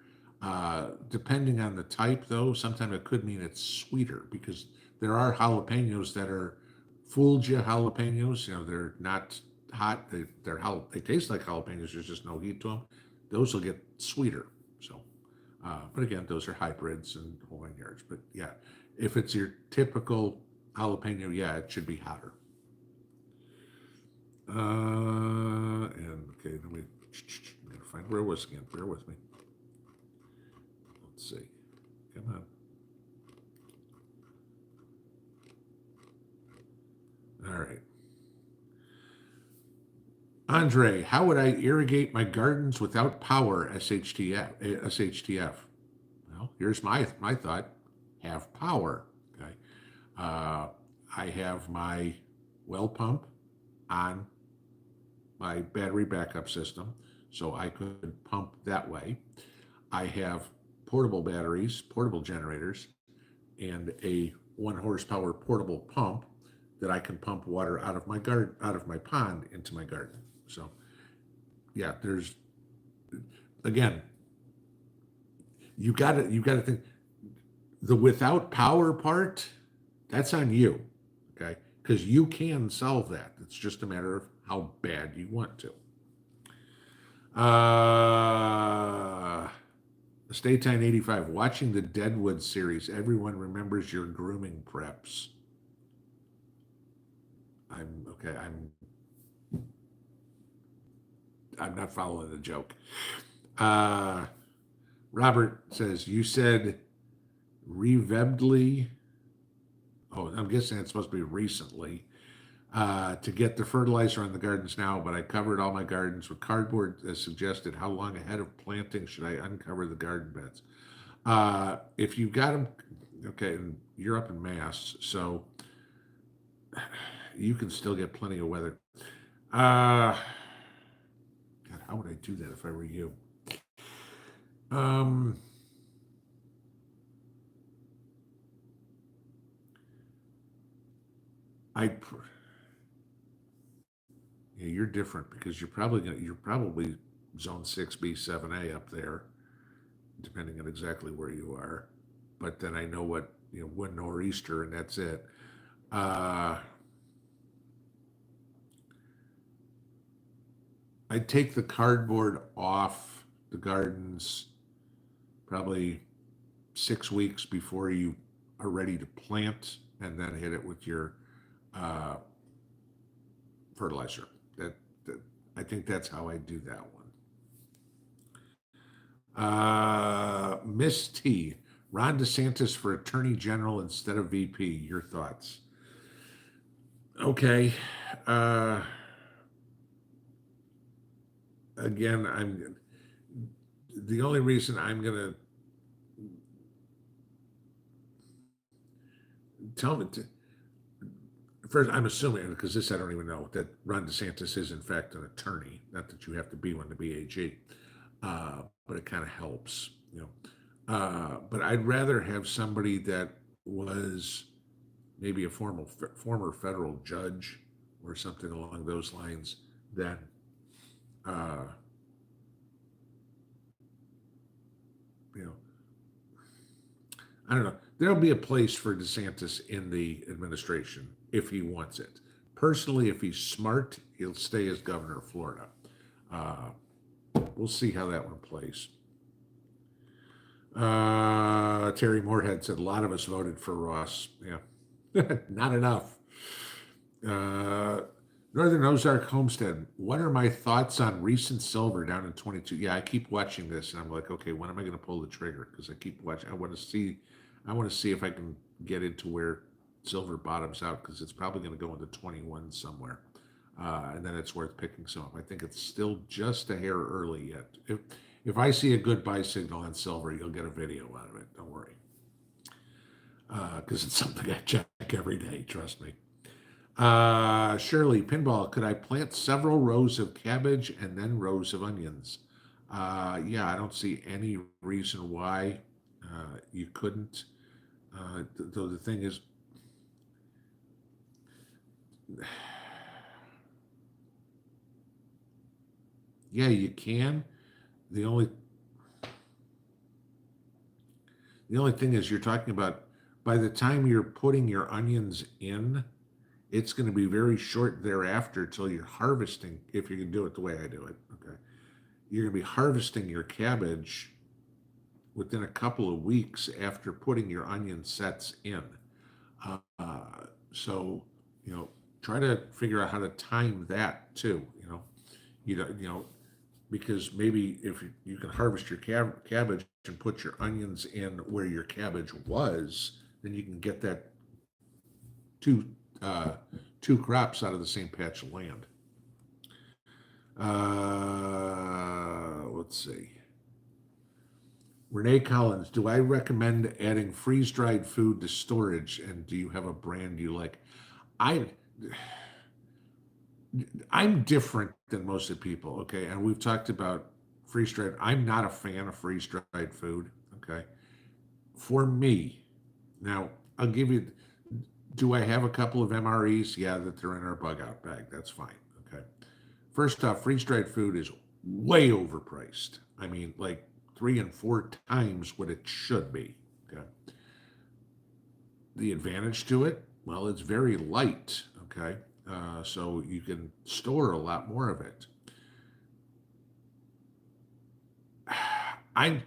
Depending on the type, though, sometimes it could mean it's sweeter because there are jalapenos that are Fulgia jalapenos. They're not hot. They taste like jalapenos. There's just no heat to them. Those will get sweeter. So, but again, those are hybrids and whole nine yards. But yeah, if it's your typical jalapeno, yeah, it should be hotter. And okay, let me find where it was again. Bear with me. Let's see. Come on. All right. Andre, how would I irrigate my gardens without power? SHTF. Well, here's my thought. Have power. Okay. I have my well pump on my battery backup system, so I could pump that way. I have portable batteries, portable generators, and a 1 horsepower portable pump that I can pump water out of my garden, out of my pond into my garden. So, yeah, there's again, you got to think the without power part. That's on you, okay? Because you can solve that. It's just a matter of how bad you want to. Estate Time 85. Watching the Deadwood series. Everyone remembers your grooming preps. I'm I'm not following the joke. Uh, Robert says, you said revebbedly. Oh, I'm guessing it's supposed to be recently. To get the fertilizer on the gardens now, but I covered all my gardens with cardboard as suggested. How long ahead of planting should I uncover the garden beds? If you've got them, okay, and you're up in Mass, so you can still get plenty of weather. God, how would I do that if I were you? Um, I, yeah, you're different because you're probably zone 6B, 7A up there, depending on exactly where you are. But then I know what, one nor'easter and that's it. Uh, I'd take the cardboard off the gardens probably 6 weeks before you are ready to plant, and then hit it with your uh, fertilizer. That I think that's how I do that one. Miss T, Ron DeSantis for Attorney General instead of VP. Your thoughts? Okay. Uh, Again, I'm the only reason I'm gonna tell me to, first. I'm assuming because this I don't even know that Ron DeSantis is in fact an attorney. Not that you have to be one to be AG, but it kind of helps, But I'd rather have somebody that was maybe a former federal judge or something along those lines than uh, you know I don't know. There'll be a place for DeSantis in the administration if he wants it. Personally, if he's smart, he'll stay as governor of Florida. Uh, we'll see how that one plays. Terry Moorhead said a lot of us voted for Ross. Yeah, not enough. Uh, Northern Ozark Homestead. What are my thoughts on recent silver down in 22? Yeah, I keep watching this, and I'm like, okay, when am I going to pull the trigger? Because I keep watching. I want to see if I can get into where silver bottoms out because it's probably going to go into 21 somewhere, and then it's worth picking some up. I think it's still just a hair early yet. If I see a good buy signal on silver, you'll get a video out of it. Don't worry, because it's something I check every day. Trust me. Shirley, Pinball, could I plant several rows of cabbage and then rows of onions? Yeah, I don't see any reason why you couldn't. Though the thing is, yeah, you can. The only the only thing is you're talking about by the time you're putting your onions in, it's going to be very short thereafter till you're harvesting. If you can do it the way I do it, okay, you're going to be harvesting your cabbage within a couple of weeks after putting your onion sets in. Uh, so, try to figure out how to time that too. Because maybe if you can harvest your cabbage and put your onions in where your cabbage was, then you can get that two uh, two crops out of the same patch of land. Let's see. Renee Collins, do I recommend adding freeze-dried food to storage? And do you have a brand you like? I I'm different than most of the people, okay? And we've talked about freeze-dried. I'm not a fan of freeze-dried food, okay? For me, now I'll give you. Do I have a couple of MREs? Yeah, that they're in our bug out bag. That's fine, okay? First off, freeze-dried food is way overpriced. I mean, like 3 and 4 times what it should be. Okay. The advantage to it, well, it's very light. Okay. So you can store a lot more of it. I'm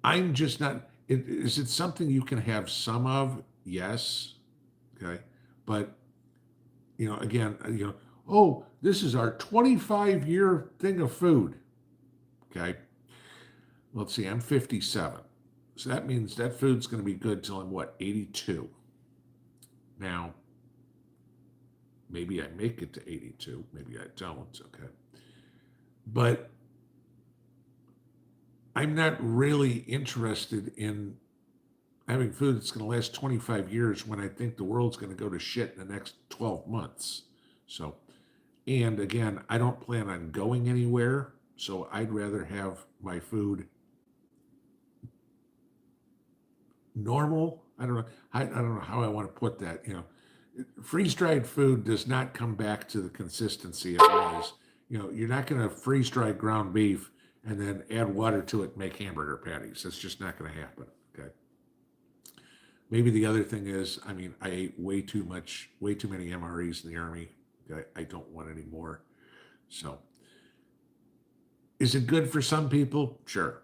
I'm just not. Is it something you can have some of? Yes. Okay. But again, Oh, this is our 25-year thing of food. Okay. Let's see, I'm 57. So that means that food's going to be good till I'm what, 82. Now, maybe I make it to 82, maybe I don't, okay. But I'm not really interested in having food that's going to last 25 years when I think the world's going to go to shit in the next 12 months. So, and again, I don't plan on going anywhere, so I'd rather have my food normal. I don't know. I don't know how I want to put that. You know, freeze-dried food does not come back to the consistency it was. You know, you're not going to freeze-dry ground beef and then add water to it and make hamburger patties. That's just not going to happen. Okay. Maybe the other thing is, I mean, I ate way too many MREs in the Army. I don't want any more. So, is it good for some people? Sure.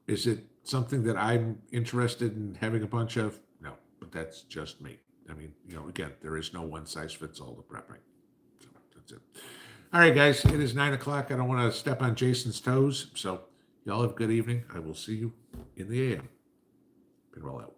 Is it something that I'm interested in having a bunch of? No, but that's just me. I mean, you know, again, there is no one size fits all to prepping. So that's it. All right, guys, it is 9 o'clock. I don't want to step on Jason's toes. So y'all have a good evening. I will see you in the AM. Pinball out.